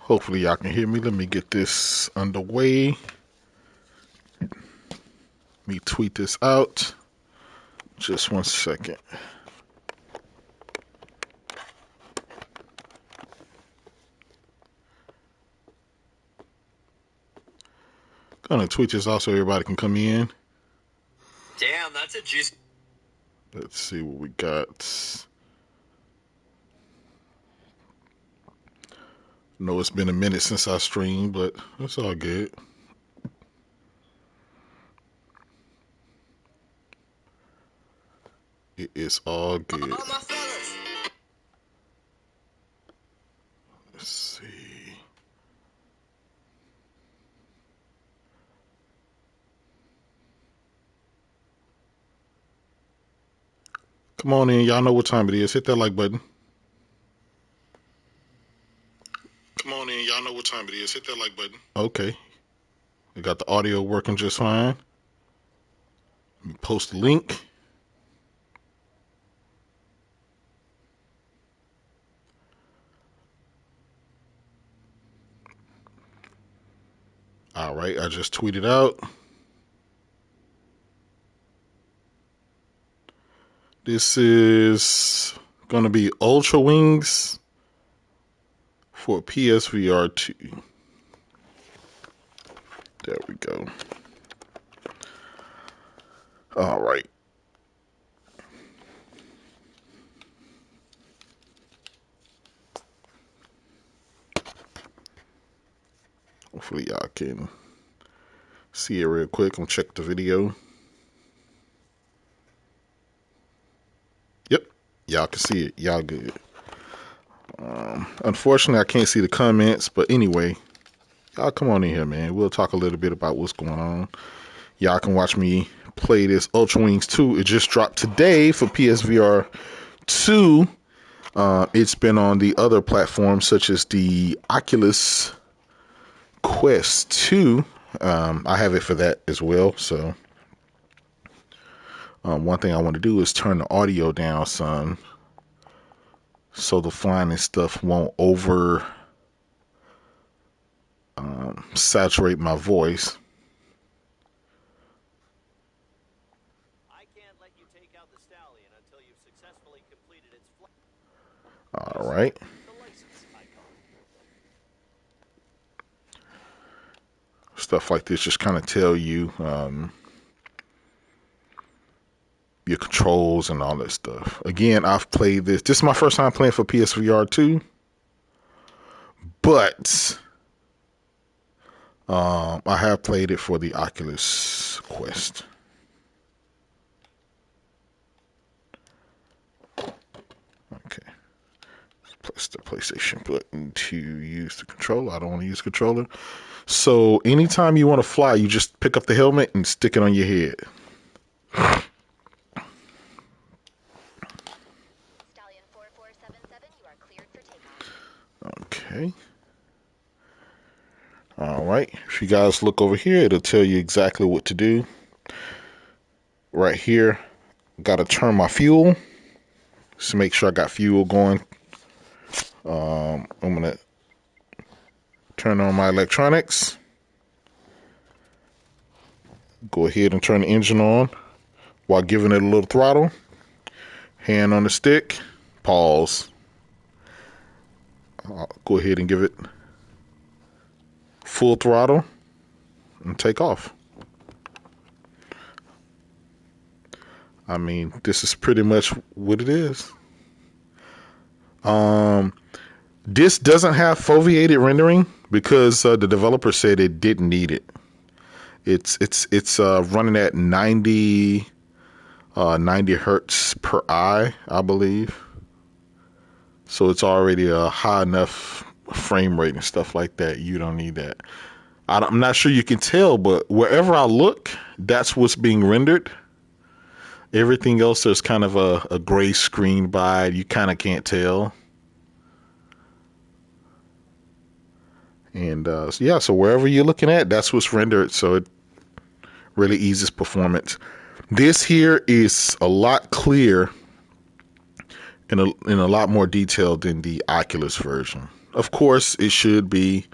Hopefully y'all can hear me. Let me get this underway. Let me tweet this out. Just 1 second. Gonna tweet this out so everybody can come in. Damn, that's a juice. Let's see what we got. Know it's been a minute since I streamed, but it's all good. It is all good. All my fellas. Let's see. Come on in. Y'all know what time it is. Hit that like button. Come on in. Y'all know what time it is. Hit that like button. Okay. We got the audio working just fine. Let me post the link. All right. I just tweeted out. This is going to be Ultra Wings for PSVR 2. There we go. All right. Hopefully y'all can see it real quick. I'm gonna check the video. Yep, y'all can see it. Y'all good. Unfortunately, I can't see the comments, but anyway, y'all come on in here, man. We'll talk a little bit about what's going on. Y'all can watch me play this Ultra Wings 2. It just dropped today for PSVR 2. It's been on the other platforms such as the Oculus Quest 2. I have it for that as well. So one thing I want to do is turn the audio down some so the flying and stuff won't over saturate my voice. I can't let you take out the stallion until you've successfully completed its flight. All right. The license icon. Stuff like this just kind of tell you your controls and all that stuff. Again, I've played this. This is my first time playing for PSVR 2. But I have played it for the Oculus Quest. Okay. Press the PlayStation button to use the controller. I don't want to use the controller. So anytime you want to fly, you just pick up the helmet and stick it on your head. Stallion 4477, you are cleared for takeoff. Okay. All right. If you guys look over here, it'll tell you exactly what to do. Right here, got to turn my fuel. Just make sure I got fuel going. I'm going to turn on my electronics. Go ahead and turn the engine on while giving it a little throttle. Hand on the stick. Pause. I'll go ahead and give it full throttle and take off. I mean, this is pretty much what it is. This doesn't have foveated rendering because the developer said it didn't need it. It's running at 90 hertz per eye, I believe. So it's already a high enough frame rate and stuff like that. You don't need that. I'm not sure you can tell, but wherever I look, that's what's being rendered. Everything else, there's kind of a gray screen by it. You kind of can't tell. And so wherever you're looking at, that's what's rendered. So it really eases performance. This here is a lot clearer and in a lot more detail than the Oculus version. Of course, it should be.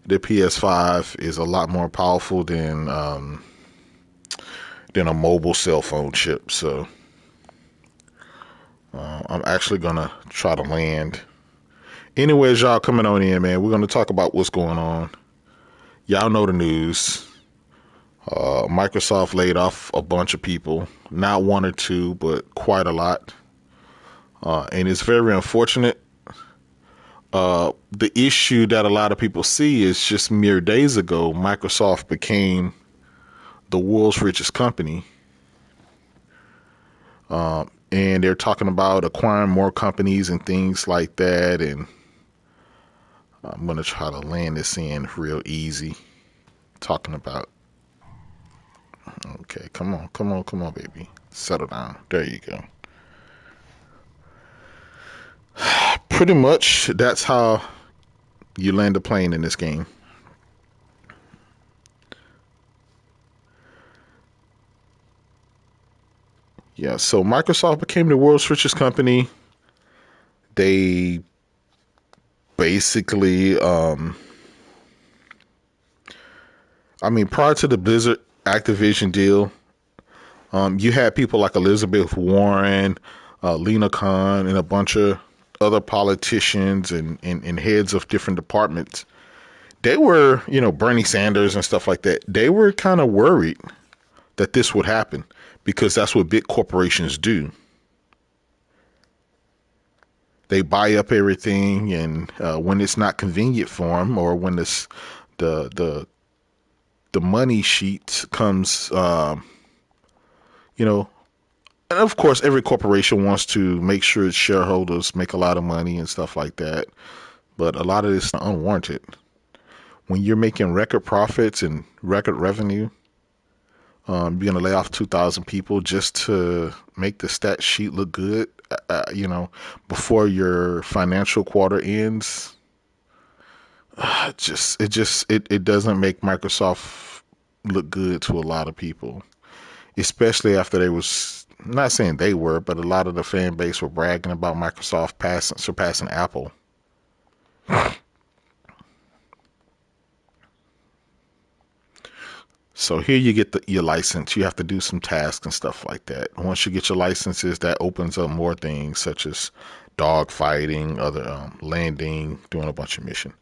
The PS5 is a lot more powerful than a mobile cell phone chip. So I'm actually gonna try to land. Anyways, y'all coming on in, man. We're gonna talk about what's going on. Y'all know the news. Microsoft laid off a bunch of people, not one or two, but quite a lot, and it's very unfortunate. The issue that a lot of people see is just mere days ago, Microsoft became the world's richest company. And they're talking about acquiring more companies and things like that. And I'm going to try to land this in real easy. Talking about, okay, come on, come on, come on, baby. Settle down. There you go. Pretty much that's how you land a plane in this game. Yeah, so Microsoft became the world's richest company. They basically, prior to the Blizzard Activision deal, you had people like Elizabeth Warren, Lena Khan, and a bunch of other politicians and heads of different departments. They were, Bernie Sanders and stuff like that. They were kind of worried that this would happen because that's what big corporations do. They buy up everything, and when it's not convenient for them, or when the money sheet comes, and of course, every corporation wants to make sure its shareholders make a lot of money and stuff like that. But a lot of this is unwarranted. When you're making record profits and record revenue, you're going to lay off 2,000 people just to make the stat sheet look good, before your financial quarter ends. It doesn't make Microsoft look good to a lot of people, especially after they was, not saying they were, but a lot of the fan base were bragging about Microsoft surpassing Apple. So here you get your license. You have to do some tasks and stuff like that. Once you get your licenses, that opens up more things such as dog fighting, other landing, doing a bunch of mission.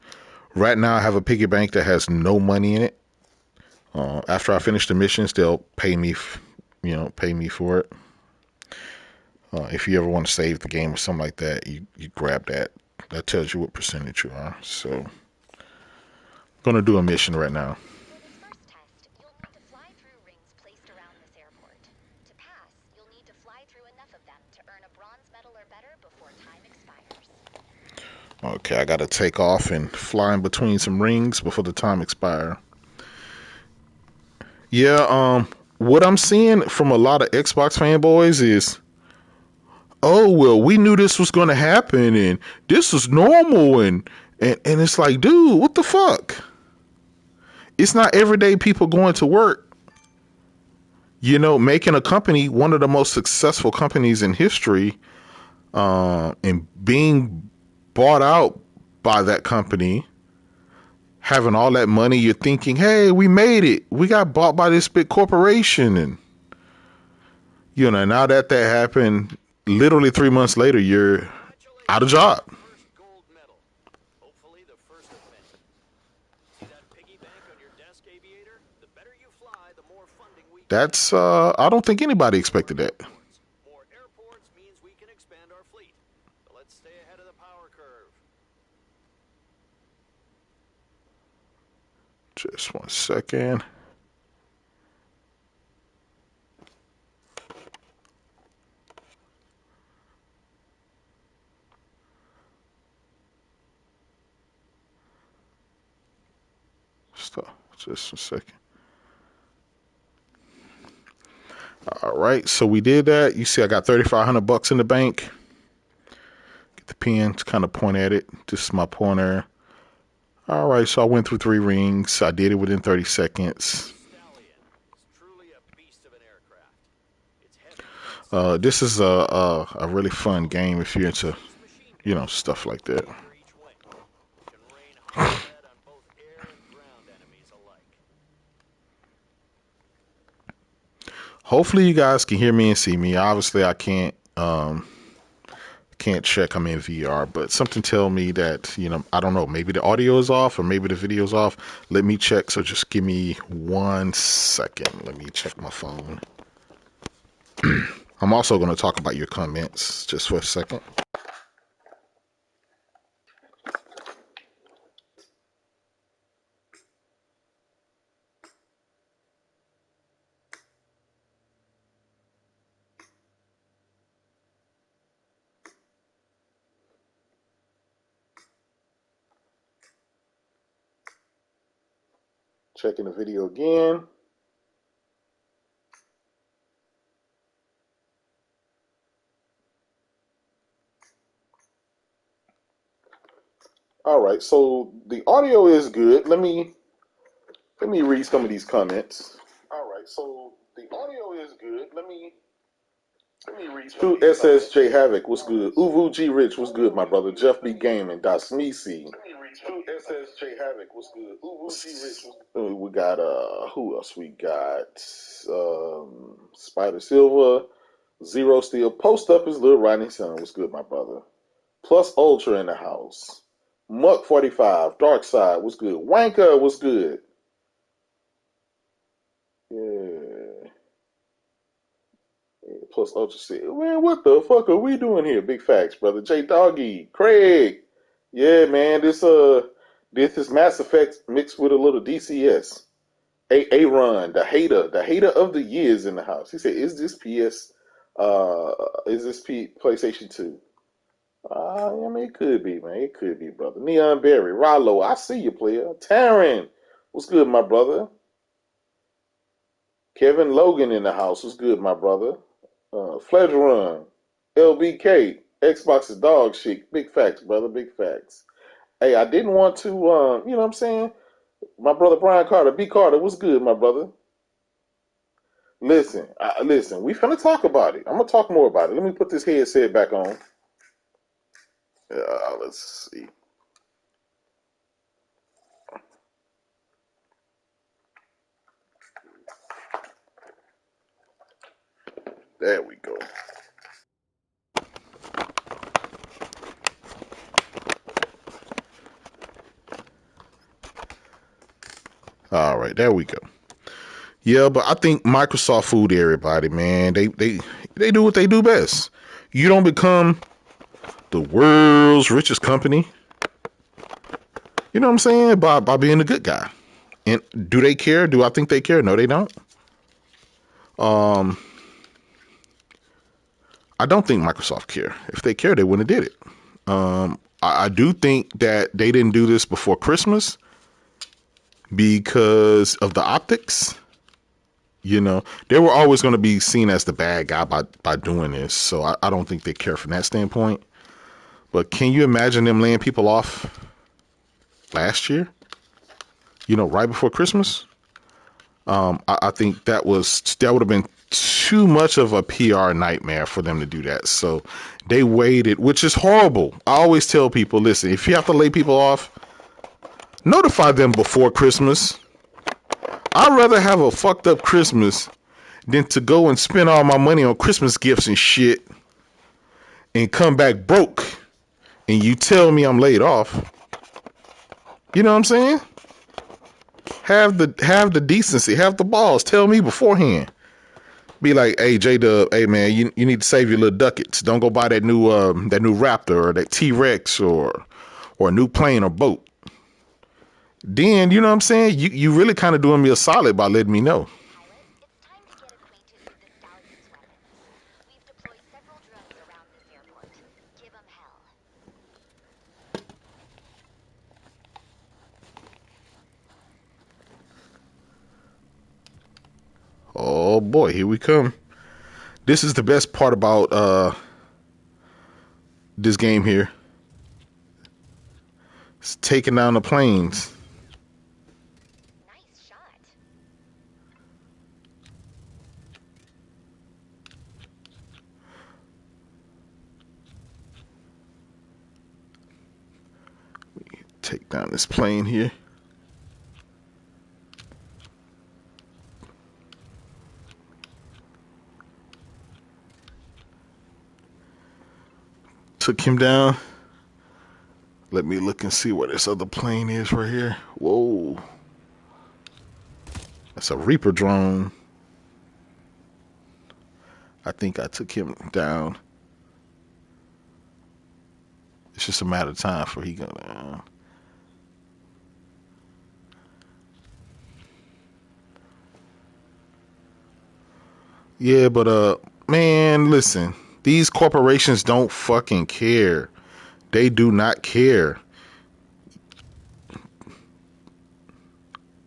Right now, I have a piggy bank that has no money in it. After I finish the missions, they'll pay me, pay me for it. If you ever want to save the game or something like that, you grab that. That tells you what percentage you are. So, I'm gonna do a mission right now. For this first test, you'll need to fly through rings placed around this airport. To pass, you'll need to fly through enough of them to earn a bronze medal or better before time expires. Okay, I gotta take off and fly in between some rings before the time expire. Yeah, what I'm seeing from a lot of Xbox fanboys is, oh well, we knew this was gonna happen and this is normal, and it's like, dude, what the fuck? It's not everyday people going to work, making a company one of the most successful companies in history, and being bought out by that company, having all that money. You're thinking, hey, we made it. We got bought by this big corporation. And, now that happened, literally 3 months later, you're out of job. First gold medal. Hopefully the first of many. See that piggy bank on your desk, Aviator? The better you fly, the more funding we can That's, I don't think anybody expected that. More airports means we can expand our fleet. So let's stay ahead of the power curve. Just 1 second. Stop. Just a second. All right, so we did that. You see, I got $3,500 in the bank. Get the pen to kind of point at it. This is my pointer. All right, so I went through 3 rings. I did it within 30 seconds. Stallion is truly a beast of an aircraft. It's heavy. This is a really fun game if you're into, stuff like that. Under each wing. Bad on both air and ground enemies alike. Hopefully you guys can hear me and see me. Obviously I can't check I'm in VR, but something tell me that, I don't know, maybe the audio is off or maybe the video is off. Let me check. So just give me 1 second. Let me check my phone. I'm also going to talk about your comments just for a second. Checking the video again. All right, so the audio is good. Let me read some of these comments. All right, so the audio is good. Let me read. True SSJ Havoc, what's good? Uvu G Rich, what's good, my brother? Jeff B Gaming, Das Misi. True SSJ Havoc, what's good? Uvu G Rich, what's good? We got who else? We got Spider Silva, Zero Steel. Post up is Little Riding Son, what's good, my brother? Plus Ultra in the house. Muck 45, Dark Side, what's good? Wanker, what's good? Yeah. Plus Ultra said, man, what the fuck are we doing here? Big facts, brother. J Doggy, Craig. Yeah, man, this is Mass Effect mixed with a little DCS. Run, the hater of the years in the house. He said, is this PlayStation 2? I mean, it could be, man. It could be, brother. Neon Berry, Rollo, I see you, player. Taryn, what's good, my brother? Kevin Logan in the house, what's good, my brother? Fledge Run, LBK, Xbox is dog shit. Big facts, brother. Big facts. Hey, I didn't want to, you know what I'm saying? My brother Brian Carter, B Carter, what's good, my brother? Listen, we finna talk about it. I'm gonna talk more about it. Let me put this headset back on. Let's see. There we go. All right, there we go. Yeah, but I think Microsoft fooled everybody, man. They do what they do best. You don't become the world's richest company, you know what I'm saying, by being a good guy. And do they care? Do I think they care? No, they don't. I don't think Microsoft care. If they care, they wouldn't have did it. I do think that they didn't do this before Christmas because of the optics. They were always going to be seen as the bad guy by doing this. So I don't think they care from that standpoint. But can you imagine them laying people off last year? Right before Christmas? I think that would have been too much of a PR nightmare for them to do that. So they waited, which is horrible. I always tell people, listen, if you have to lay people off, notify them before Christmas. I'd rather have a fucked up Christmas than to go and spend all my money on Christmas gifts and shit and come back broke and you tell me I'm laid off. You know what I'm saying? Have the decency, have the balls. Tell me beforehand. Be like, hey, J-Dub, hey man, you need to save your little ducats. Don't go buy that new Raptor or that T-Rex or a new plane or boat. Then, you know what I'm saying? You really kind of doing me a solid by letting me know. Pilot, it's time to get acquainted with the Stallion's weapons. We've deployed several drones around this airport. Give them hell. Oh boy, here we come. This is the best part about this game here. It's taking down the planes. Nice shot. take down this plane here. Took him down. Let me look and see where this other plane is right here. Whoa. That's a Reaper drone. I think I took him down. It's just a matter of time for he go down. Yeah, but man, listen. These corporations don't fucking care. They do not care.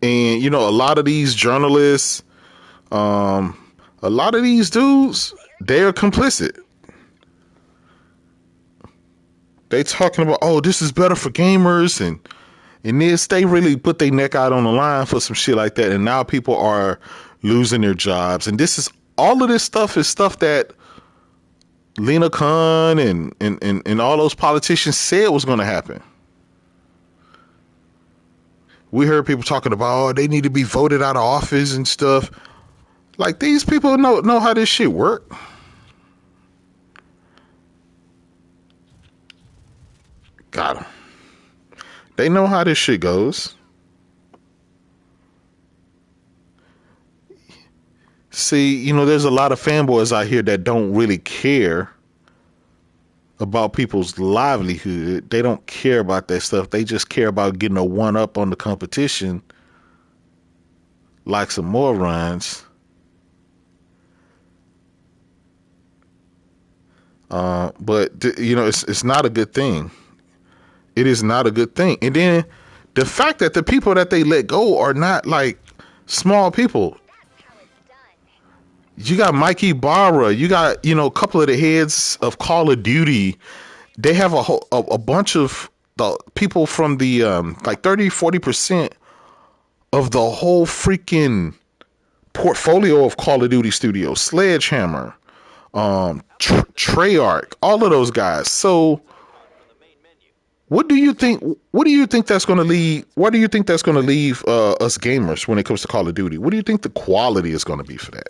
And you know, a lot of these journalists, a lot of these dudes, they are complicit. They talking about, oh, this is better for gamers, and this, they really put their neck out on the line for some shit like that, and now people are losing their jobs. And this is all of this stuff is stuff that Lena Khan and all those politicians said was going to happen. We heard people talking about, oh, they need to be voted out of office and stuff. Like, these people know how this shit work. Got them. They know how this shit goes. See, you know, there's a lot of fanboys out here that don't really care about people's livelihood. They don't care about that stuff. They just care about getting a one up on the competition like some morons. But you know, it's not a good thing. It is not a good thing. And then the fact that the people that they let go are not like small people. You got Mikey Barra. You got, you know, a couple of the heads of Call of Duty. They have a bunch of the people from the like 30-40% of the whole freaking portfolio of Call of Duty studios. Sledgehammer, Treyarch, all of those guys. So what do you think? What do you think that's going to leave? What do you think that's going to leave us gamers when it comes to Call of Duty? What do you think the quality is going to be for that?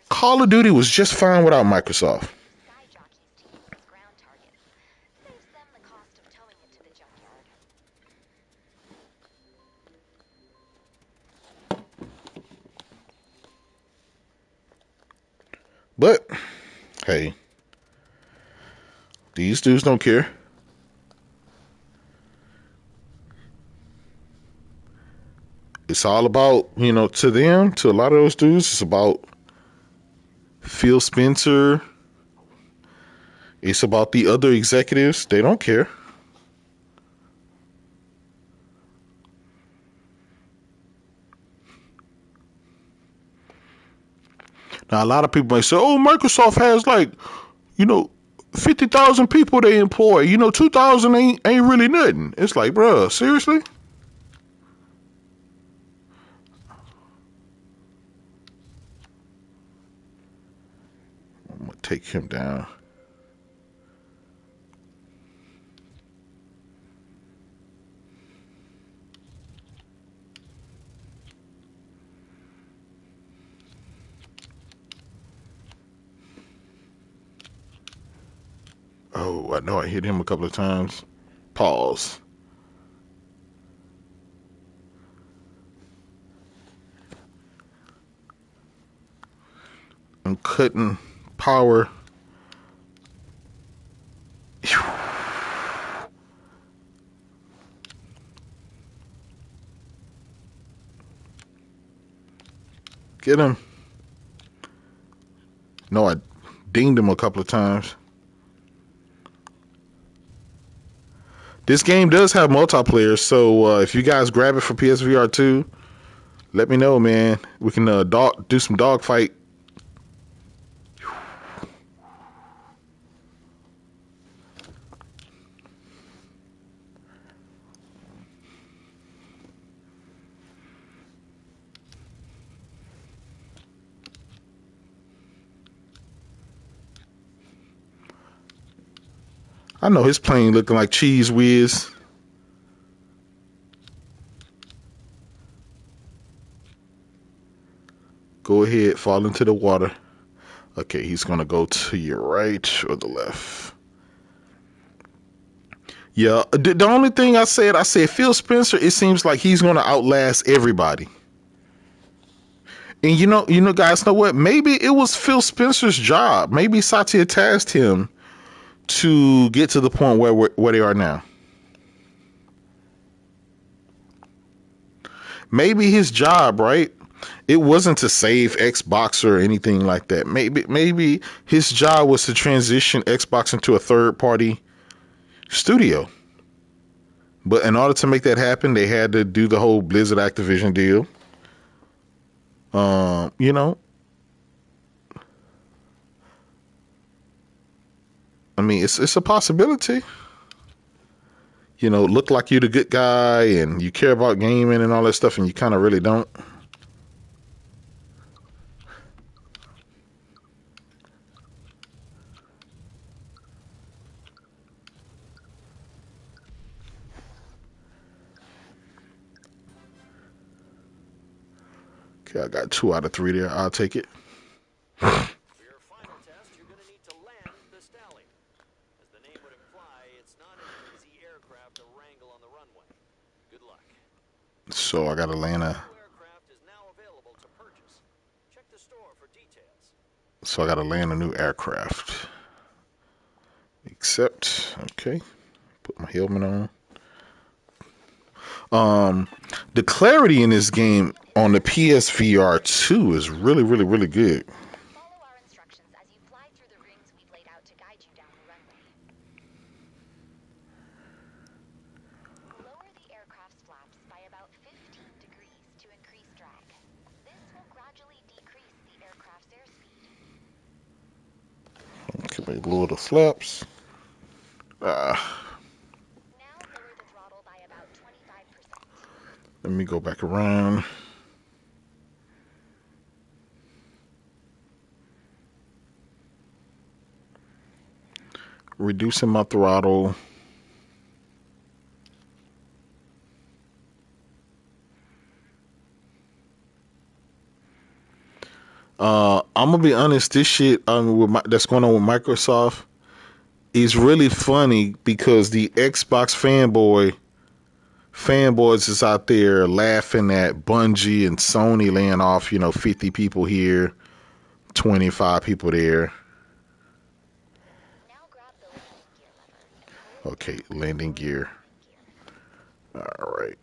Call of Duty was just fine without Microsoft. But hey, these dudes don't care. It's all about, you know, to them, to a lot of those dudes, it's about Phil Spencer. It's about the other executives. They don't care. Now, a lot of people might say, oh, Microsoft has like, you know, 50,000 people they employ. You know, 2,000 ain't really nothing. It's like, bruh, seriously? I'm going to take him down. Oh, I know I hit him a couple of times. Pause. I'm cutting power. Get him. No, I dinged him a couple of times. This game does have multiplayer, so if you guys grab it for PSVR 2, let me know, man. We can do some dogfight. I know his plane looking like Cheese Whiz. Go ahead, fall into the water. Okay, he's gonna go to your right or the left. Yeah, the only thing I said Phil Spencer. It seems like he's gonna outlast everybody. And guys, know what? Maybe it was Phil Spencer's job. Maybe Satya tasked him to get to the point where they are now. Maybe his job, right? It wasn't to save Xbox or anything like that. Maybe his job was to transition Xbox into a third party studio. But in order to make that happen, they had to do the whole Blizzard Activision deal. You know, I mean, it's a possibility. Look like you're the good guy and you care about gaming and all that stuff, and you kind of really don't. Okay, I got 2 out of 3 there. I'll take it. For your final test, you're going to need to land the Stallion. As the name would imply, it's not an easy aircraft to wrangle on the runway. Good luck. So I got to land a. New aircraft is now available to purchase. Check the store for details. So I got to land a new aircraft. Accept. Okay. Put my helmet on. The clarity in this game on the PSVR 2 is really, really, really good. Follow our instructions as you fly through the rings we've laid out to guide you down the runway. Lower the aircraft's flaps by about 15 degrees to increase drag. This will gradually decrease the aircraft's airspeed. Okay, maybe lower the flaps. Now lower the throttle by about 25%. Let me go back around. Reducing my throttle. I'm gonna be honest. This shit, that's going on with Microsoft is really funny because the Xbox fanboys is out there laughing at Bungie and Sony laying off, 50 people here, 25 people there. Now grab the landing gear lever and hold Okay, landing gear. gear. All right.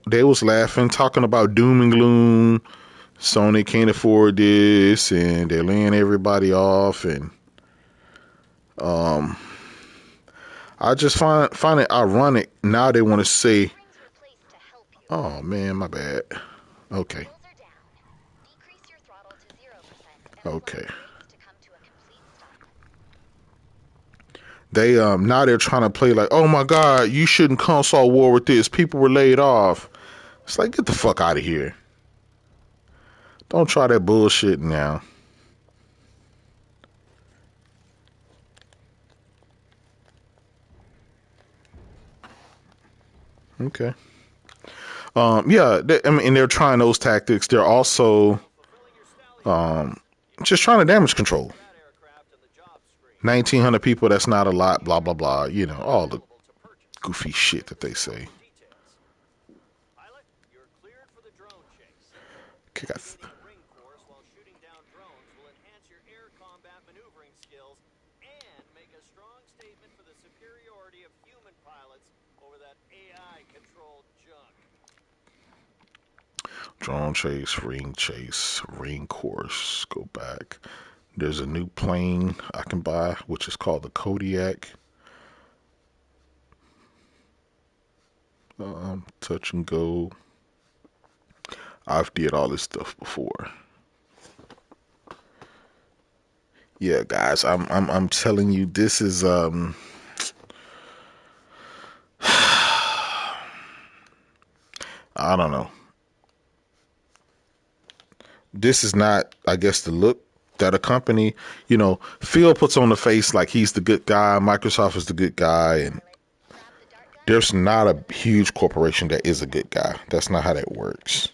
They was laughing, talking about doom and gloom. Sony can't afford this, and they're laying everybody off, and I just find it ironic now they want to say, Rings were placed to help you. "Oh man, my bad." Okay, Wheels are down. Decrease your throttle to 0% and okay. allow the rings to come to a complete stop. They now they're trying to play like, "Oh my God, you shouldn't console war with this. People were laid off." It's like, get the fuck out of here. Don't try that bullshit now. Okay. Yeah, they're trying those tactics. They're also Fulfilling your Stallion just trying to damage control. that aircraft in the job screen. 1,900 people, that's not a lot, blah, blah, blah. All the Available to purchase. goofy shit that they say. Details. Pilot, you're cleared for the drone chase. Okay, Completing a ring course while shooting down drones will enhance your air combat maneuvering skills and make a strong statement for the superiority of human pilots over that AI-controlled junk. drone chase, ring course. Go back. There's a new plane I can buy, which is called the Kodiak. Touch and go. I've did all this stuff before. Yeah, guys, I'm telling you, this is I don't know. This is not, I guess, the look that a company, Phil puts on the face like he's the good guy, Microsoft is the good guy, and Grab the dart gun. there's not a huge corporation that is a good guy. That's not how that works.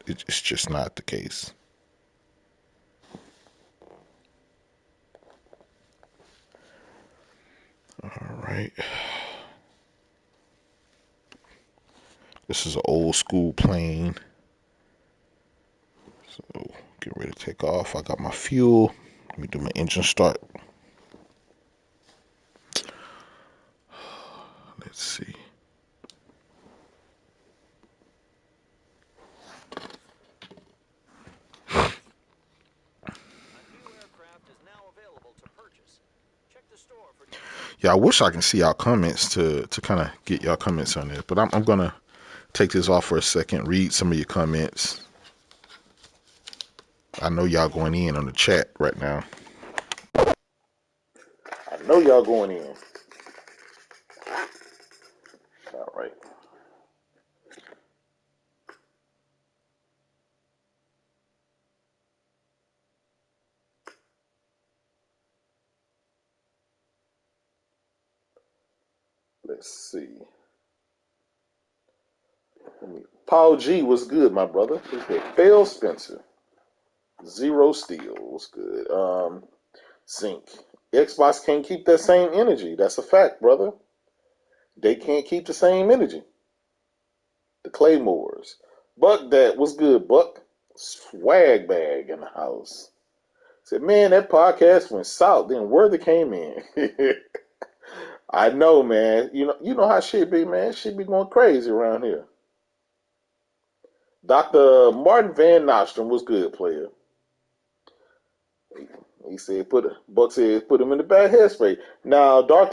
It's just not the case. All right. This is an old school plane. So get ready to take off. I got my fuel. Let me do my engine start. Let's see. A new aircraft is now available to purchase. Check the store for details. Yeah, I wish I can see y'all comments to kind of get y'all comments on this, but I'm gonna take this off for a second. Read some of your comments. I know y'all going in on the chat right now. I know y'all going in. All right. Let's see. Paul G was good, my brother. Phil Spencer. Zero Steel was good. Zinc. Xbox can't keep that same energy. That's a fact, brother. They can't keep the same energy. The Claymores. Buck that was good, Buck. Swag bag in the house. Said, man, that podcast went south. Then Worthy came in. I know, man. You know how shit be, man. Shit be going crazy around here. Dr. Martin Van Nostrum was good, player. He said Buck said put him in the bad headspace. Now Dark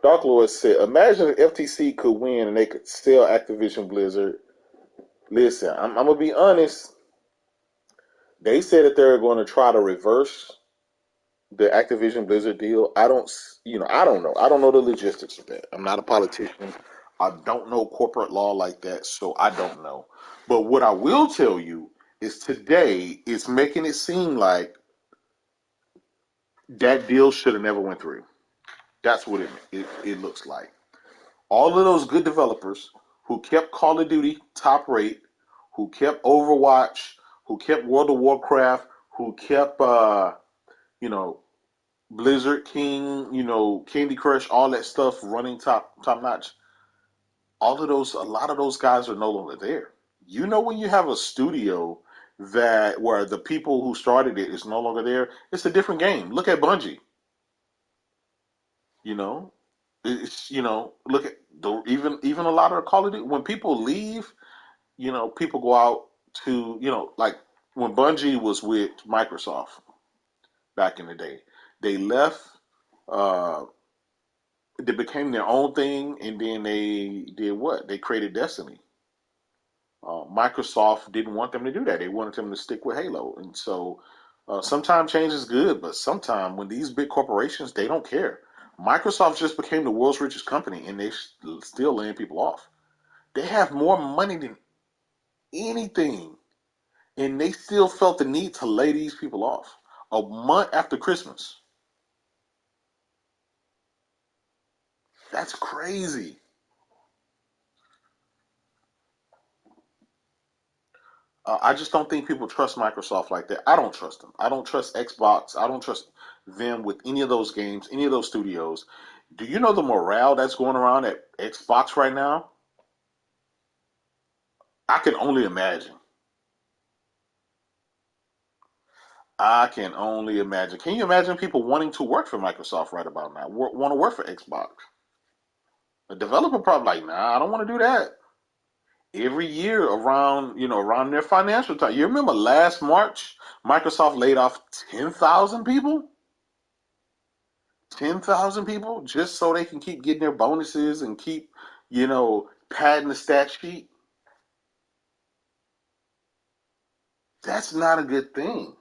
Lord said, imagine if FTC could win and they could sell Activision Blizzard. Listen, I'm gonna be honest. They said that they're going to try to reverse the Activision Blizzard deal. I don't know. I don't know the logistics of that. I'm not a politician. I don't know corporate law like that, so I don't know. But what I will tell you is today it's making it seem like that deal should have never went through. That's what it looks like. All of those good developers who kept Call of Duty top rate, who kept Overwatch, who kept World of Warcraft, who kept you know Blizzard King, Candy Crush, all that stuff running top notch. A lot of those guys are no longer there. When you have a studio that where the people who started it is no longer there, it's a different game. Look at Bungie. You know, look at even a lot of Call of Duty. When people leave, people go out to like when Bungie was with Microsoft back in the day, they left. Uh, they became their own thing, and then they did what? They created Destiny. Microsoft didn't want them to do that. They wanted them to stick with Halo, and so sometimes change is good, but sometimes when these big corporations they don't care. Microsoft just became the world's richest company, and they still laying people off. They have more money than anything, and they still felt the need to lay these people off a month after Christmas. That's crazy. I just don't think people trust Microsoft like that. I don't trust them. I don't trust Xbox. I don't trust them with any of those games, any of those studios. Do you know the morale that's going around at Xbox right now? I can only imagine. I can only imagine. Can you imagine people wanting to work for Microsoft right about now? Want to work for Xbox? A developer probably like, nah, I don't want to do that. Every year around their financial time. You remember last March, Microsoft laid off 10,000 people? 10,000 people just so they can keep getting their bonuses and keep, padding the stat sheet. That's not a good thing.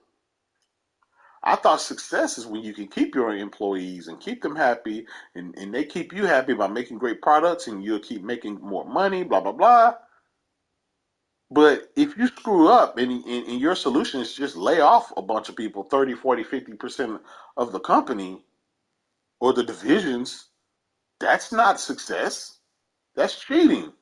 I thought success is when you can keep your employees and keep them happy and they keep you happy by making great products and you'll keep making more money, blah, blah, blah. But if you screw up and your solution is just lay off a bunch of people, 30, 40, 50% of the company or the divisions, that's not success. That's cheating.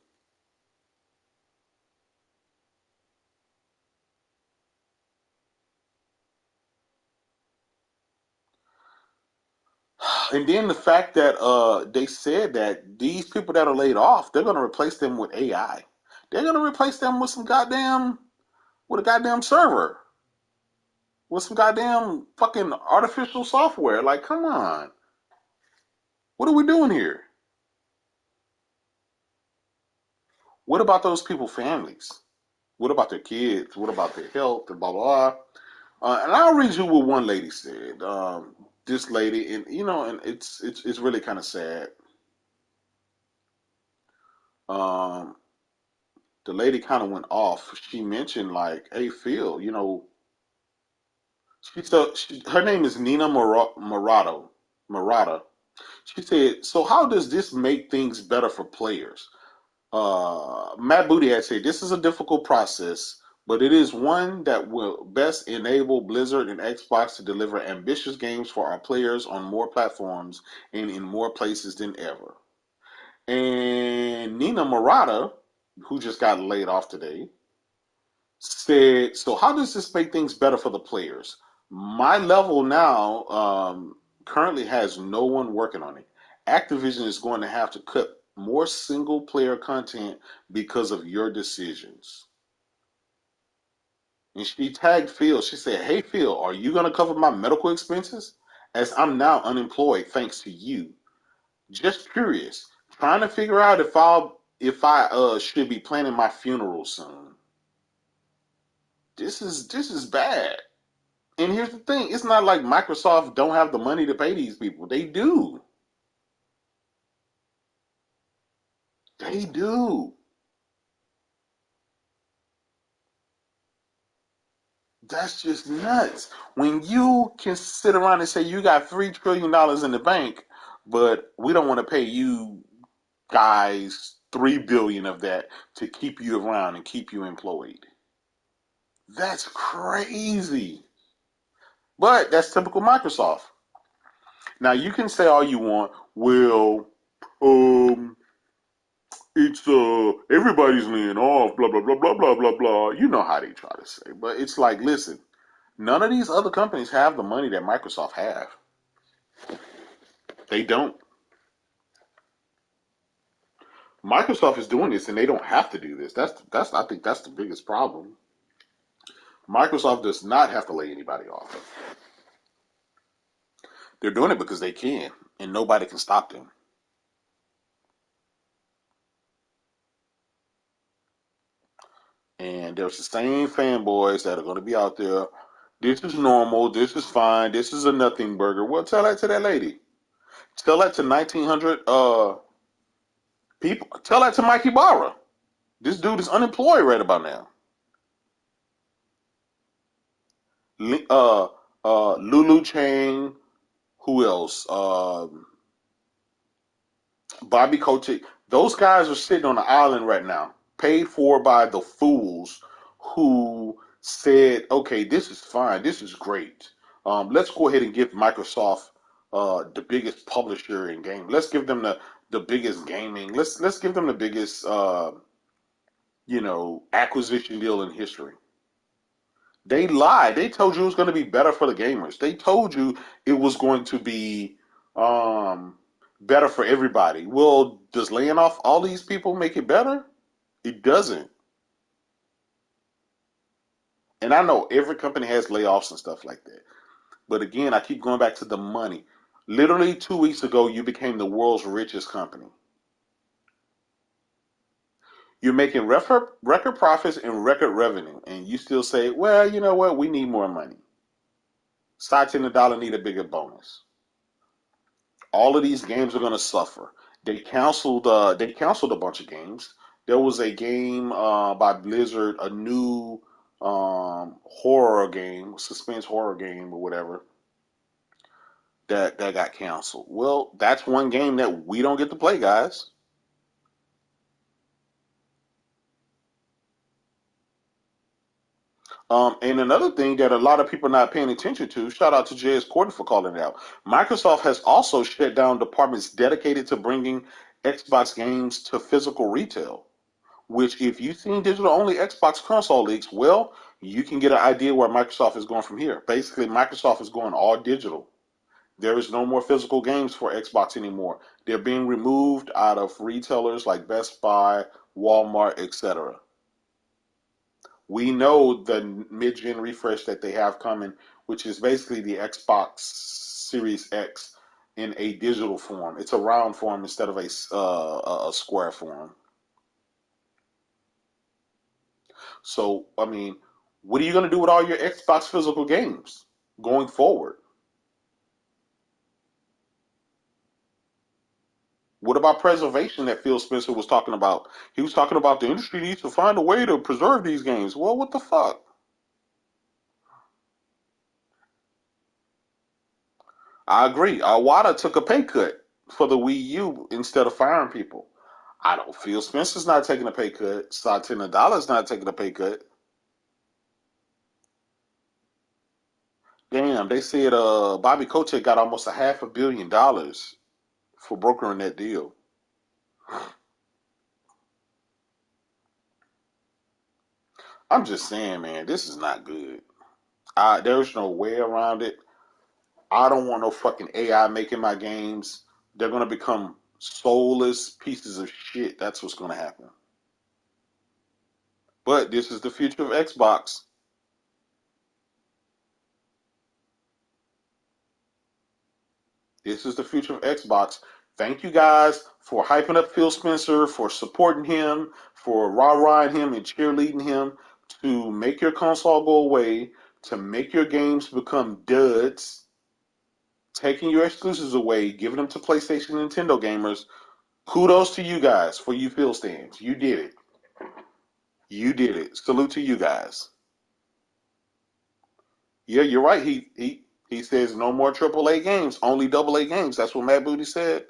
And then the fact that they said that these people that are laid off, they're going to replace them with AI. They're going to replace them with some goddamn with a goddamn server, with some goddamn fucking artificial software. Like, come on, what are we doing here? What about those people's families? What about their kids? What about their health? And blah blah blah. And I'll read you what one lady said. This lady, and and it's really kind of sad. Um, the lady kind of went off. She mentioned like, "Hey Phil, her name is Nina Murata. She said, so how does this make things better for players? Matt Booty had said, this is a difficult process, but it is one that will best enable Blizzard and Xbox to deliver ambitious games for our players on more platforms and in more places than ever. And Nina Murata, who just got laid off today, said, so how does this make things better for the players? My level now currently has no one working on it. Activision is going to have to cut more single player content because of your decisions. And she tagged Phil. She said, hey, Phil, are you going to cover my medical expenses? As I'm now unemployed thanks to you. Just curious. Trying to figure out if I should be planning my funeral soon. This is bad. And here's the thing, it's not like Microsoft don't have the money to pay these people. They do. They do. That's just nuts. When you can sit around and say you got $3 trillion in the bank, but we don't want to pay you guys 3 billion of that to keep you around and keep you employed. That's crazy. But that's typical Microsoft. Now you can say all you want, well, um, it's everybody's laying off, blah blah blah blah blah blah blah. You know how they try to say, but it's like, listen, none of these other companies have the money that Microsoft have. They don't. Microsoft is doing this, and they don't have to do this. That's I think that's the biggest problem. Microsoft does not have to lay anybody off. They're doing it because they can, and nobody can stop them. And there's the same fanboys that are going to be out there. This is normal. This is fine. This is a nothing burger. Well, tell that to that lady. Tell that to 1,900 people. Tell that to Mikey Barra. This dude is unemployed right about now. Uh, Lulu Chang. Who else? Bobby Kotick. Those guys are sitting on the island right now, paid for by the fools who said, "Okay, this is fine. This is great. Let's go ahead and give Microsoft the biggest publisher in game. Let's give them the biggest gaming. Let's give them the biggest acquisition deal in history." They lied. They told you it was going to be better for the gamers. They told you it was going to be better for everybody. Well, does laying off all these people make it better? It doesn't. And I know every company has layoffs and stuff like that. But again, I keep going back to the money. Literally 2 weeks ago, you became the world's richest company. You're making record profits and record revenue, and you still say, well, you know what? We need more money. Satya Nadella need a bigger bonus. All of these games are going to suffer. They canceled a bunch of games. There was a game by Blizzard, a new horror game, suspense horror game or whatever that got canceled. Well, that's one game that we don't get to play, guys. And another thing that a lot of people are not paying attention to, shout out to J.S. Corden for calling it out. Microsoft has also shut down departments dedicated to bringing Xbox games to physical retail. Which, if you've seen digital only Xbox console leaks, well, you can get an idea where Microsoft is going from here. Basically, Microsoft is going all digital. There is no more physical games for Xbox anymore. They're being removed out of retailers like Best Buy, Walmart, etc. We know the mid-gen refresh that they have coming, which is basically the Xbox Series X in a digital form. It's a round form instead of a square form. So, I mean, what are you going to do with all your Xbox physical games going forward? What about preservation that Phil Spencer was talking about? He was talking about the industry needs to find a way to preserve these games. Well, what the fuck? I agree. Iwata took a pay cut for the Wii U instead of firing people. I don't feel Spencer's not taking a pay cut. Satya Nadala's not taking a pay cut. Damn, they said Bobby Kotick got almost $500 million for brokering that deal. I'm just saying, man, this is not good. There's no way around it. I don't want no fucking AI making my games. They're gonna become soulless pieces of shit. That's what's gonna happen. But this is the future of Xbox. This is the future of Xbox. Thank you guys for hyping up Phil Spencer, for supporting him, for rah-rahing him and cheerleading him to make your console go away, to make your games become duds, taking your exclusives away, giving them to PlayStation and Nintendo gamers. Kudos to you guys for you Phil stands. You did it. You did it. Salute to you guys. Yeah, you're right. He says no more AAA games, only AA games. That's what Matt Booty said.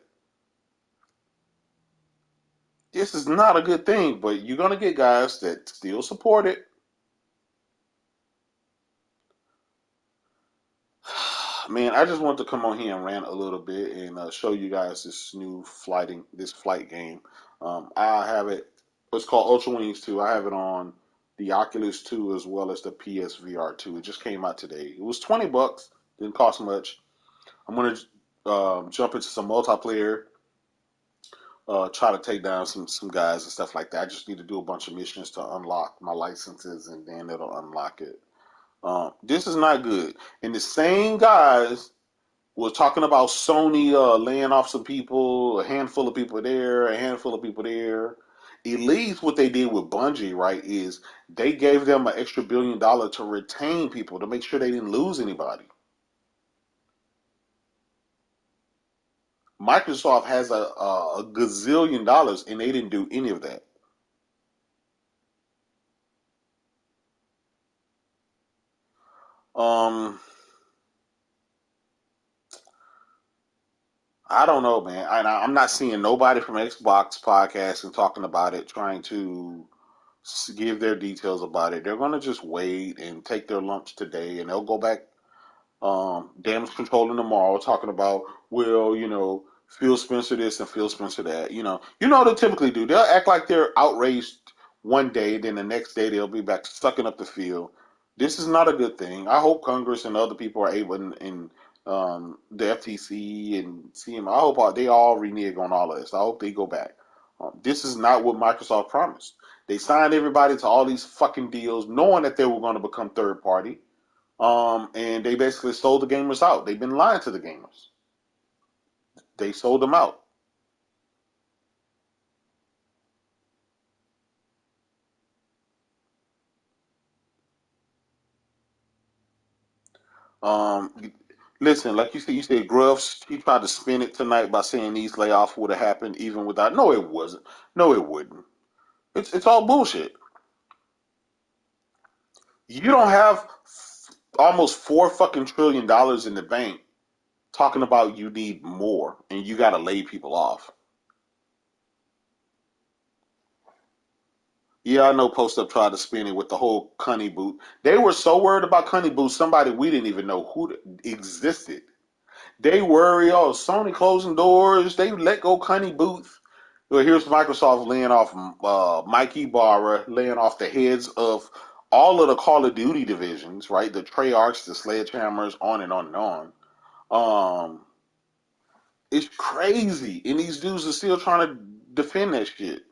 This is not a good thing, but you're gonna get guys that still support it. Man, I just wanted to come on here and rant a little bit and show you guys this flight game. I have it. It's called Ultra Wings 2. I have it on the Oculus 2 as well as the PSVR 2. It just came out today. It was $20. Didn't cost much. I'm gonna jump into some multiplayer. Try to take down some guys and stuff like that. I just need to do a bunch of missions to unlock my licenses, and then it'll unlock it. This is not good. And the same guys was talking about Sony laying off some people, a handful of people there, a handful of people there. At least what they did with Bungie, right, is they gave them an extra $1 billion to retain people to make sure they didn't lose anybody. Microsoft has a gazillion dollars and they didn't do any of that. Um, I don't know, man. I'm not seeing nobody from Xbox podcast and talking about it, trying to give their details about it. They're going to just wait and take their lumps today, and they'll go back damage controlling tomorrow, talking about, well, Phil Spencer this and Phil Spencer that. What they typically do. They'll act like they're outraged one day, then the next day they'll be back sucking up the field. This is not a good thing. I hope Congress and other people are able, and the FTC and CM. I hope they all renege on all of this. I hope they go back. This is not what Microsoft promised. They signed everybody to all these fucking deals, knowing that they were going to become third party. And they basically sold the gamers out. They've been lying to the gamers. They sold them out. Um, Listen, like you said, Gruffs, he tried to spin it tonight by saying these layoffs would have happened even without. No, it wasn't. No, it wouldn't. It's all bullshit. You don't have almost $4 fucking trillion in the bank talking about you need more and you got to lay people off. Yeah, I know Post Up tried to spin it with the whole Cunny boot. They were so worried about Cunny boot, somebody we didn't even know who existed. They worry, oh, Sony closing doors. They let go Cunny Booth. Well, here's Microsoft laying off Mike Ibarra, laying off the heads of all of the Call of Duty divisions, right? The Treyarchs, the Sledgehammers, on and on and on. Um, it's crazy, and these dudes are still trying to defend that shit.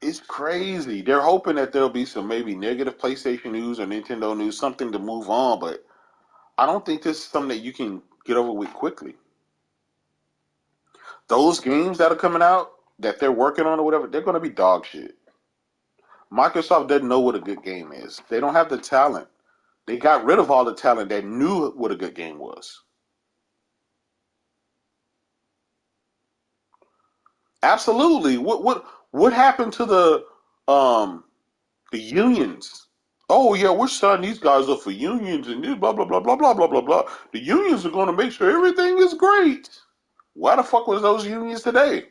It's crazy. They're hoping that there'll be some maybe negative PlayStation news or Nintendo news, something to move on, but I don't think this is something that you can get over with quickly. Those games that are coming out that they're working on or whatever, they're going to be dog shit. Microsoft doesn't know what a good game is. They don't have the talent. They got rid of all the talent that knew what a good game was. Absolutely. What happened to the unions? Oh yeah, we're signing these guys up for unions and this blah blah blah blah blah blah blah blah. The unions are going to make sure everything is great. Why the fuck was those unions today?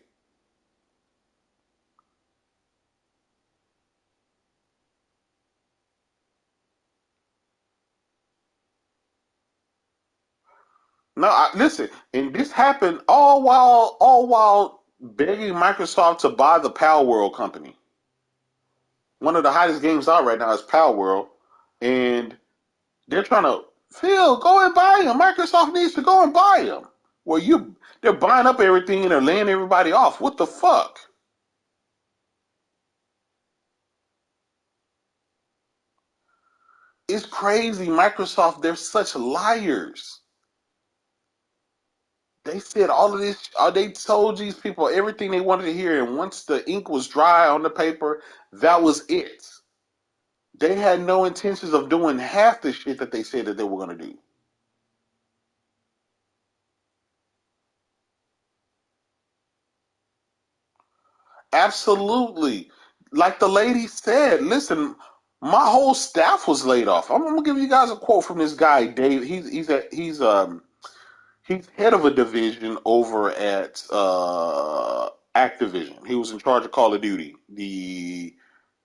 No, listen, and this happened all while begging Microsoft to buy the Pal World company. One of the hottest games out right now is Pal World, and they're trying to Phil go and buy them. Microsoft needs to go and buy them. Well, they're buying up everything and they're laying everybody off. What the fuck? It's crazy. Microsoft, they're such liars. They said all of this. They told these people everything they wanted to hear, and once the ink was dry on the paper, that was it. They had no intentions of doing half the shit that they said that they were going to do. Absolutely. Like the lady said, listen, my whole staff was laid off. I'm gonna give you guys a quote from this guy, Dave. He's head of a division over at Activision. He was in charge of Call of Duty, the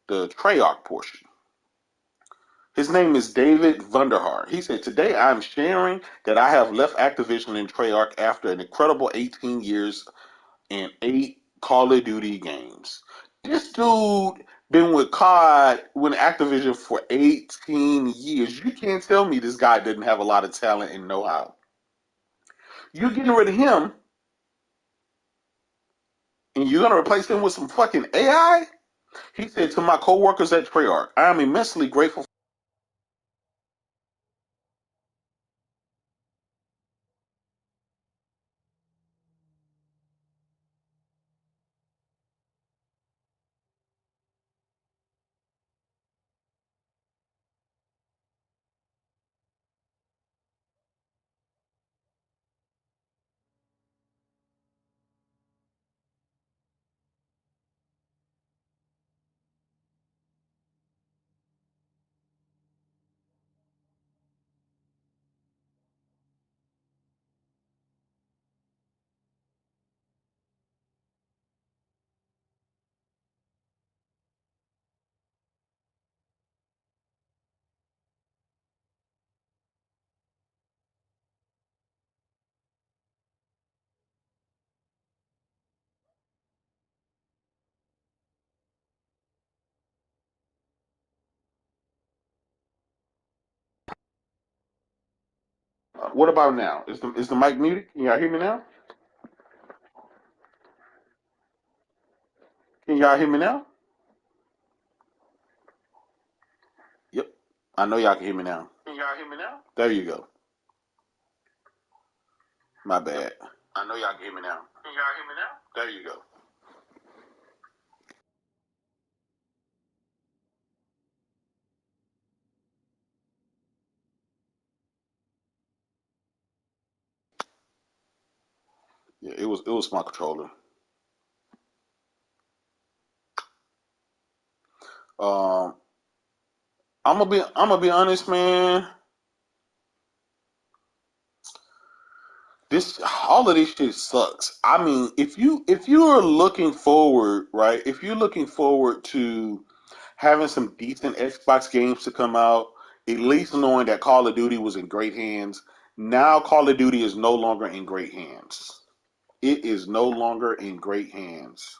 Treyarch portion. His name is David Vanderhaar. He said, "Today I'm sharing that I have left Activision and Treyarch after an incredible 18 years and 8 Call of Duty games." This dude been with COD, with Activision for 18 years. You can't tell me this guy didn't have a lot of talent and know-how. You're getting rid of him, and you're gonna replace him with some fucking AI? He said to my coworkers at Treyarch, "I am immensely grateful." What about now? Is the mic muted? Can y'all hear me now? Can y'all hear me now? Yep. I know y'all can hear me now. Can y'all hear me now? There you go. My bad. I know y'all can hear me now. Can y'all hear me now? There you go. Yeah, it was my controller. Um, I'm gonna be honest, man. this all of this shit sucks. I mean, if you are looking forward, right? If you're looking forward to having some decent Xbox games to come out, at least knowing that Call of Duty was in great hands. Now Call of Duty is no longer in great hands. It is no longer in great hands.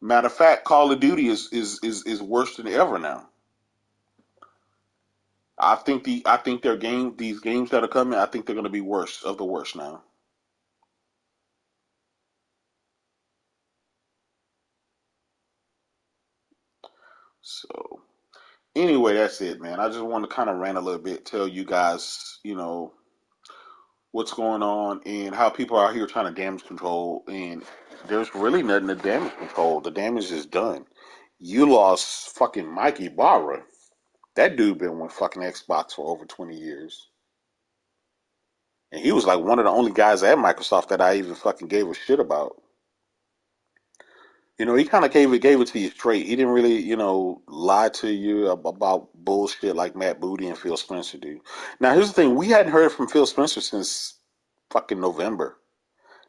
Matter of fact, Call of Duty is worse than ever now. I think these games that are coming, I think they're going to be worse of the worst now. So anyway, that's it, man. I just want to kind of rant a little bit, tell you guys, what's going on and how people are out here trying to damage control. And there's really nothing to damage control. The damage is done. You lost fucking Mikey Barra. That dude been with fucking Xbox for over 20 years. And he was like one of the only guys at Microsoft that I even fucking gave a shit about. He kind of gave it to you straight. He didn't really, lie to you about bullshit like Matt Booty and Phil Spencer do. Now, here's the thing: we hadn't heard from Phil Spencer since fucking November.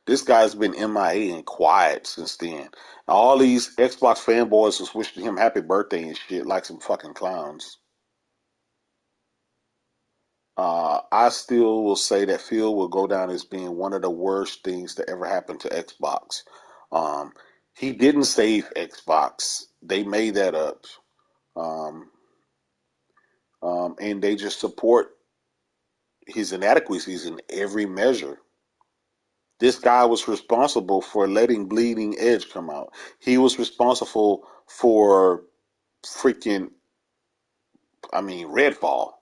This guy's been MIA and quiet since then. All these Xbox fanboys was wishing him happy birthday and shit like some fucking clowns. I still will say that Phil will go down as being one of the worst things to ever happen to Xbox. Um, he didn't save Xbox. They made that up. Um, and they just support his inadequacies in every measure. This guy was responsible for letting Bleeding Edge come out. He was responsible for freaking, I mean, Redfall,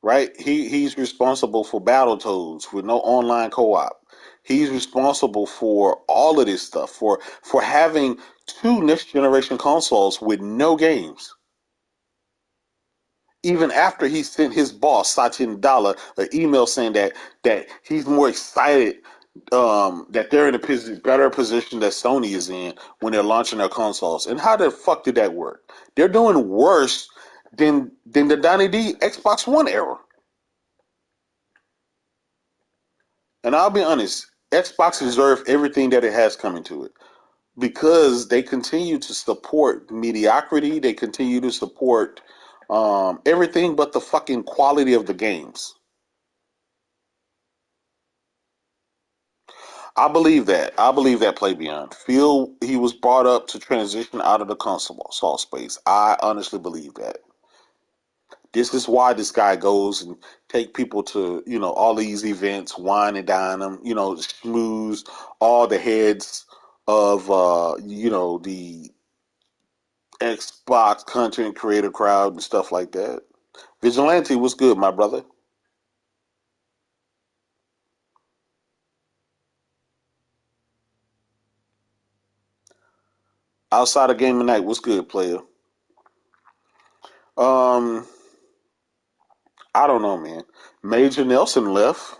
right? He's responsible for Battletoads with no online co-op. He's responsible for all of this stuff, for having two next generation consoles with no games. Even after he sent his boss Satya Nadella an email saying that he's more excited that they're in a better position that Sony is in when they're launching their consoles. And how the fuck did that work? They're doing worse than the Donny D Xbox One era. And I'll be honest, Xbox deserves everything that it has coming to it because they continue to support mediocrity. They continue to support everything but the fucking quality of the games. I believe that. I believe that Play Beyond. Phil, he was brought up to transition out of the console space. I honestly believe that. This is why this guy goes and take people to, all these events, wine and dine them, schmooze all the heads of, the Xbox content creator crowd and stuff like that. Vigilante was good, my brother. Outside of Game of Night, what's good, player? Um, I don't know, man. Major Nelson left.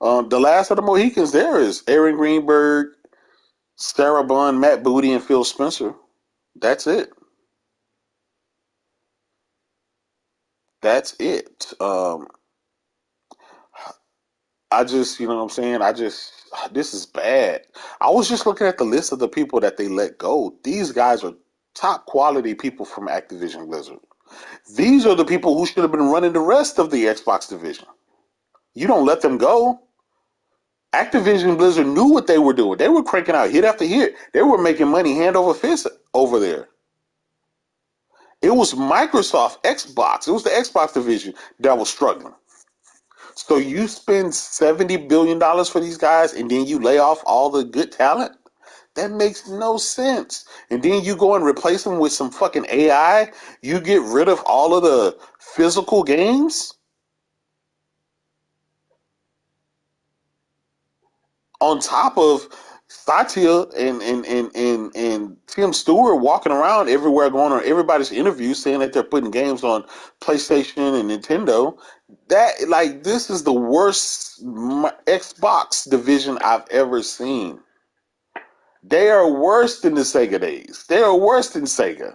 The last of the Mohicans there is Aaron Greenberg, Sarah Bond, Matt Booty, and Phil Spencer. That's it. That's it. I just, you know what I'm saying? This is bad. I was just looking at the list of the people that they let go. These guys are top quality people from Activision Blizzard. These are the people who should have been running the rest of the Xbox division. You don't let them go. Activision Blizzard knew what they were doing. They were cranking out hit after hit. They were making money hand over fist over there. It was Microsoft, Xbox. It was the Xbox division that was struggling. So you spend $70 billion for these guys and then you lay off all the good talent? That makes no sense. And then you go and replace them with some fucking AI? You get rid of all of the physical games? On top of Satya and Tim Stewart walking around everywhere, going on everybody's interviews saying that they're putting games on PlayStation and Nintendo. That this is the worst Xbox division I've ever seen. They are worse than the Sega days. They are worse than Sega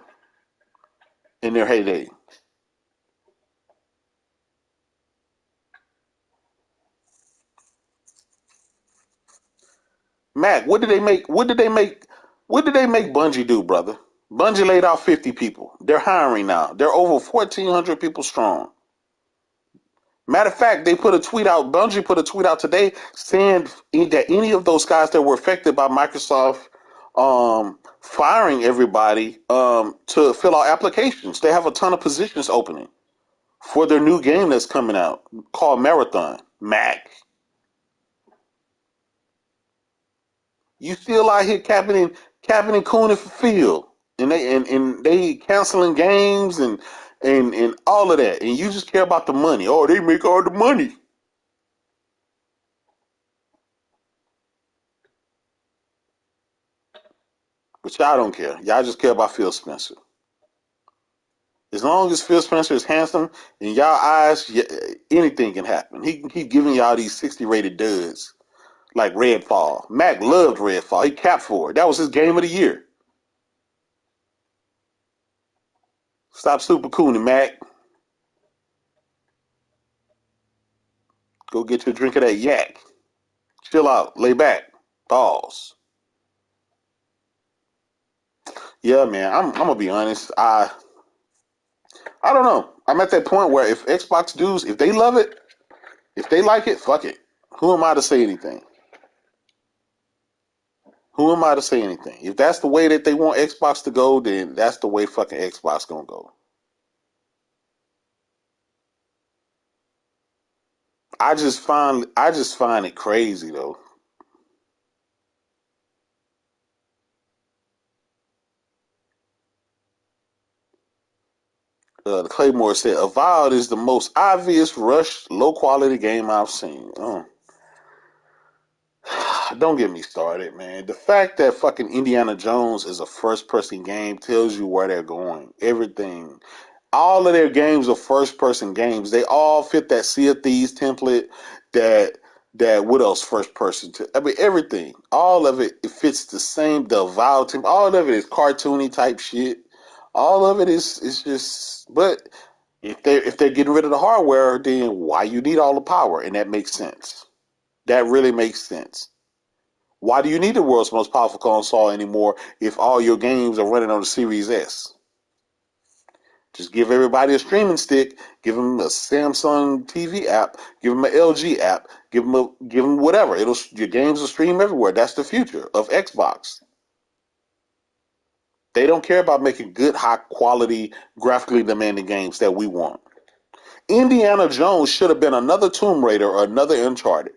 in their heyday. Mac, what did they make? What did they make? What did they make Bungie do, brother? Bungie laid off 50 people. They're hiring now. They're over 1,400 people strong. Matter of fact, they put a tweet out. Bungie put a tweet out today saying that any of those guys that were affected by Microsoft firing everybody to fill out applications. They have a ton of positions opening for their new game that's coming out called Marathon. Mac, you still out here capping and cooning for field, and they canceling games and all of that, and you just care about the money. Oh, they make all the money. But y'all don't care. Y'all just care about Phil Spencer. As long as Phil Spencer is handsome in y'all eyes, anything can happen. He can keep giving y'all these 60 rated duds like Redfall. Mac loved Redfall. He capped for it. That was his game of the year. Stop super cooning, Mac. Go get you a drink of that yak. Chill out. Lay back. Pause. Yeah, man. I'm gonna be honest. I don't know. I'm at that point where if Xbox dudes, if they love it, if they like it, fuck it. Who am I to say anything? Who am I to say anything? If that's the way that they want Xbox to go, then that's the way fucking Xbox gonna go. I just find it crazy though. Claymore said, "Avowed is the most obvious rushed, low quality game I've seen." Don't get me started, man. The fact that fucking Indiana Jones is a first person game tells you where they're going. Everything. All of their games are first person games. They all fit that Sea of Thieves template. That what else first person to I mean everything. All of it fits the same the Avowed team. All of it is cartoony type shit. All of it is just but if they're getting rid of the hardware, then why you need all the power? And that makes sense. That really makes sense. Why do you need the world's most powerful console anymore if all your games are running on the Series S? Just give everybody a streaming stick, give them a Samsung TV app, give them an LG app, give them whatever. It'll your games will stream everywhere. That's the future of Xbox. They don't care about making good, high quality, graphically demanding games that we want. Indiana Jones should have been another Tomb Raider or another Uncharted.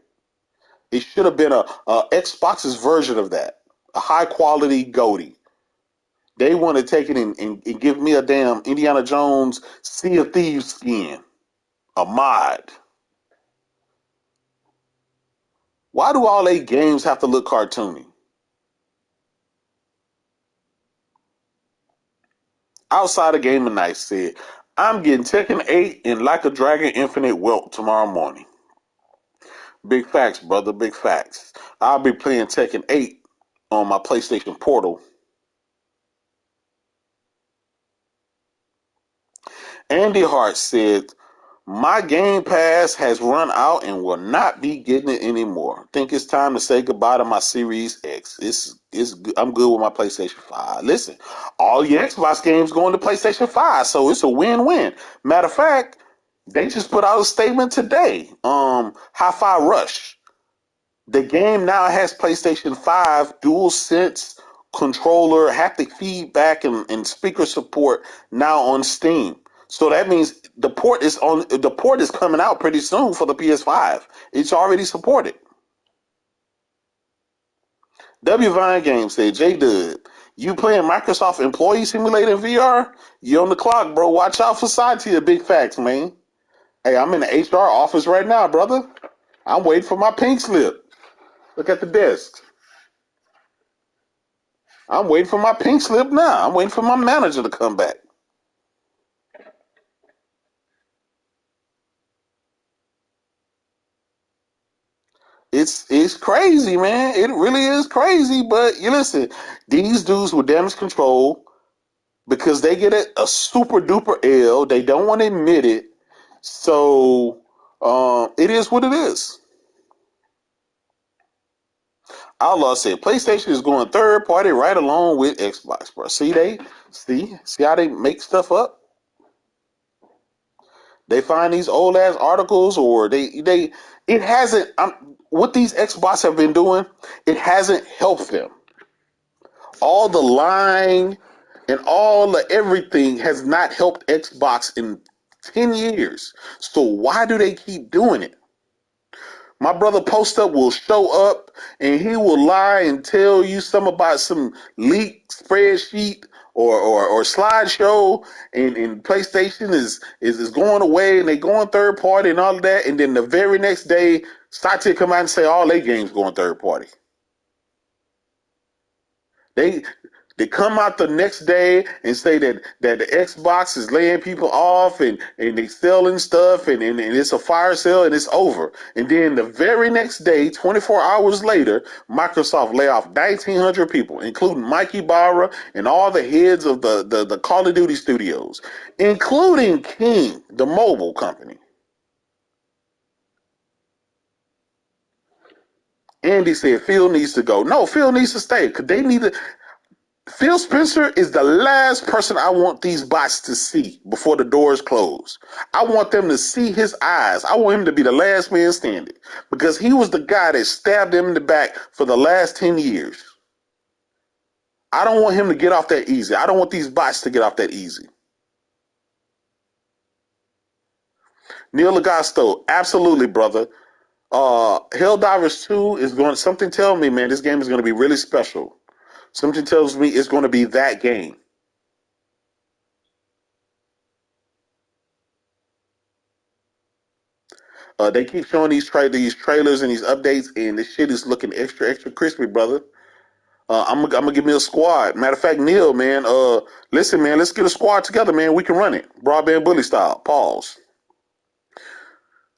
It should have been a Xbox's version of that, a high quality Goaty. They want to take it and give me a damn Indiana Jones Sea of Thieves skin, a mod. Why do all eight games have to look cartoony? Outside of Game of Night said, I'm getting Tekken 8 and Like a Dragon Infinite Welt tomorrow morning. Big facts, brother, big facts. I'll be playing Tekken 8 on my PlayStation Portal. Andy Hart said, my Game Pass has run out and will not be getting it anymore. Think it's time to say goodbye to my Series X. I'm good with my PlayStation 5. Listen, all your Xbox games going to PlayStation 5, so it's a win-win. Matter of fact, they just put out a statement today. Hi-Fi Rush. The game now has PlayStation 5 DualSense controller, haptic feedback, and speaker support now on Steam. So that means the port is coming out pretty soon for the PS5. It's already supported. W Vine Games said, J Dub, you playing Microsoft Employee Simulator in VR? You on the clock, bro. Watch out for Satya, big facts, man. Hey, I'm in the HR office right now, brother. I'm waiting for my pink slip. Look at the desk. I'm waiting for my pink slip now. I'm waiting for my manager to come back. It's crazy, man. It really is crazy. But you listen, these dudes with damage control because they get a super duper L. They don't want to admit it. So it is what it is. Outlaw said PlayStation is going third party right along with Xbox, bro. See how they make stuff up? They find these old ass articles, or they it hasn't. What these Xbox have been doing, it hasn't helped them. All the lying and all the everything has not helped Xbox in 10 years. So why do they keep doing it? My brother Post Up will show up and he will lie and tell you something about some leaked spreadsheet or slideshow, and PlayStation is going away and they going third party and all of that, and then the very next day Satya come out and say all their games going third party. They they come out the next day and say that the Xbox is laying people off, and they selling stuff, and it's a fire sale and it's over. And then the very next day, 24 hours later, Microsoft lay off 1,900 people, including Mikey Barra and all the heads of the Call of Duty studios, including King, the mobile company. Andy said Phil needs to go. No, Phil needs to stay because they need to. Phil Spencer is the last person I want these bots to see before the doors close. I want them to see his eyes. I want him to be the last man standing because he was the guy that stabbed them in the back for the last 10 years. I don't want him to get off that easy. I don't want these bots to get off that easy. Neil Agasto, absolutely, brother. Helldivers 2 is going. Something tell me, man, this game is going to be really special. Something tells me it's going to be that game. They keep showing these trailers and these updates, and this shit is looking extra crispy, brother. I'm gonna give me a squad. Matter of fact, Neil, man, listen, man, let's get a squad together, man. We can run it, broadband bully style. Pause.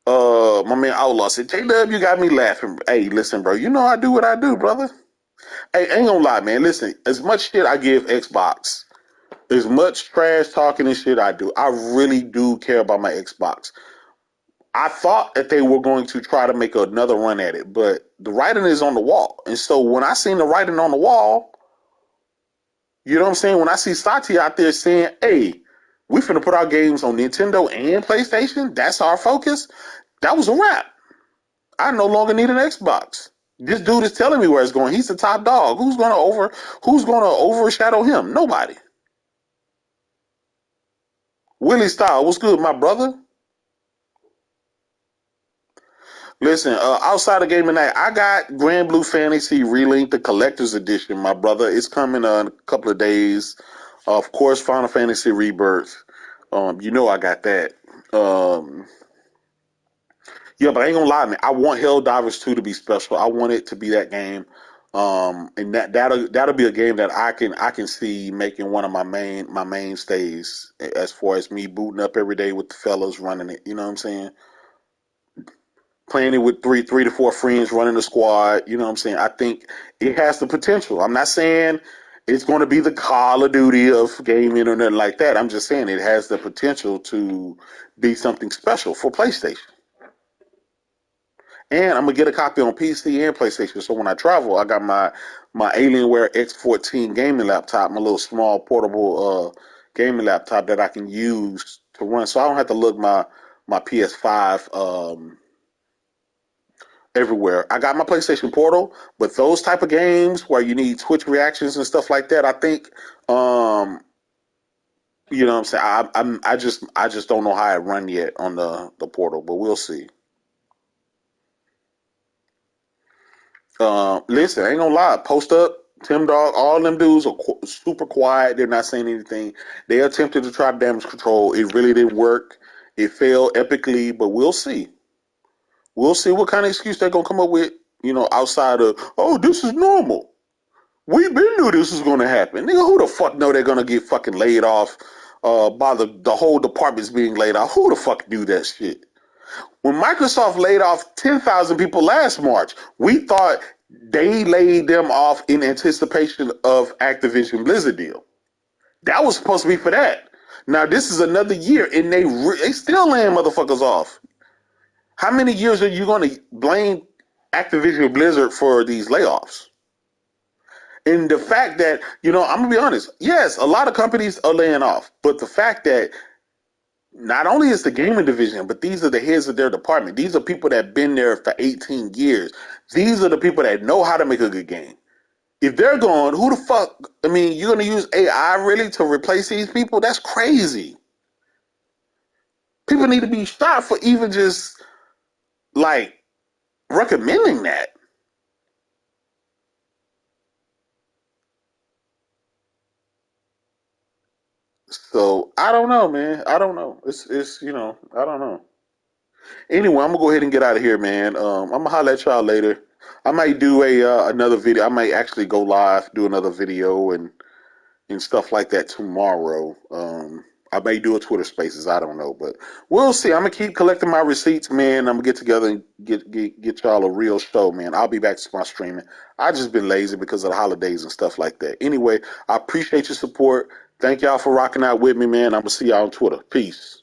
My man Outlaw said, "J-Dub, you got me laughing." Hey, listen, bro, you know I do what I do, brother. Hey, I ain't gonna lie, man. Listen, as much shit I give Xbox, as much trash talking and shit I do, I really do care about my Xbox. I thought that they were going to try to make another run at it, but the writing is on the wall. And so when I seen the writing on the wall, you know what I'm saying? When I see Satya out there saying, hey, we finna put our games on Nintendo and PlayStation, that's our focus, that was a wrap. I no longer need an Xbox. This dude is telling me where it's going. He's the top dog. Who's gonna overshadow him? Nobody. Willie Style, what's good, my brother? Listen, outside of gaming night, I got Grand Blue Fantasy Relink, the collector's edition, my brother. It's coming in a couple of days. Of course, Final Fantasy Rebirth. You know I got that. Um, yeah, but I ain't gonna lie, man. I want Helldivers 2 to be special. I want it to be that game. And that'll be a game that I can see making one of my mainstays as far as me booting up every day with the fellas running it. You know what I'm saying? Playing it with three to four friends, running the squad. You know what I'm saying? I think it has the potential. I'm not saying it's going to be the Call of Duty of gaming or nothing like that. I'm just saying it has the potential to be something special for PlayStation. And I'm gonna get a copy on PC and PlayStation. So when I travel, I got my Alienware X14 gaming laptop, my little small portable gaming laptop that I can use to run. So I don't have to lug my PS5 everywhere. I got my PlayStation Portal, but those type of games where you need Twitch reactions and stuff like that, I think, you know what I'm saying. I just don't know how it run yet on the Portal, but we'll see. Listen, I ain't gonna lie. Post up, Tim Dog, all them dudes are super quiet. They're not saying anything. They attempted to try damage control. It really didn't work. It failed epically, but we'll see. We'll see what kind of excuse they're gonna come up with. Outside of, oh, this is normal. We been knew this was gonna happen. Nigga, who the fuck know they're gonna get fucking laid off? By the whole department's being laid off. Who the fuck do that shit? When Microsoft laid off 10,000 people last March, we thought they laid them off in anticipation of Activision Blizzard deal. That was supposed to be for that. Now this is another year, and they still laying motherfuckers off. How many years are you going to blame Activision Blizzard for these layoffs? And the fact that, I'm gonna be honest, yes, a lot of companies are laying off, but the fact that not only is the gaming division, but these are the heads of their department. These are people that have been there for 18 years. These are the people that know how to make a good game. If they're gone, who the fuck? I mean, you're gonna use AI really to replace these people? That's crazy. People need to be shot for even just like recommending that. So I don't know, man. I don't know. It's I don't know. Anyway, I'm gonna go ahead and get out of here, man. I'm gonna holler at y'all later. I might do a another video. I might actually go live, do another video, and stuff like that tomorrow. I may do a Twitter Spaces. I don't know, but we'll see. I'm gonna keep collecting my receipts, man. I'm gonna get together and get y'all a real show, man. I'll be back to my streaming. I just been lazy because of the holidays and stuff like that. Anyway, I appreciate your support. Thank y'all for rocking out with me, man. I'm gonna see y'all on Twitter. Peace.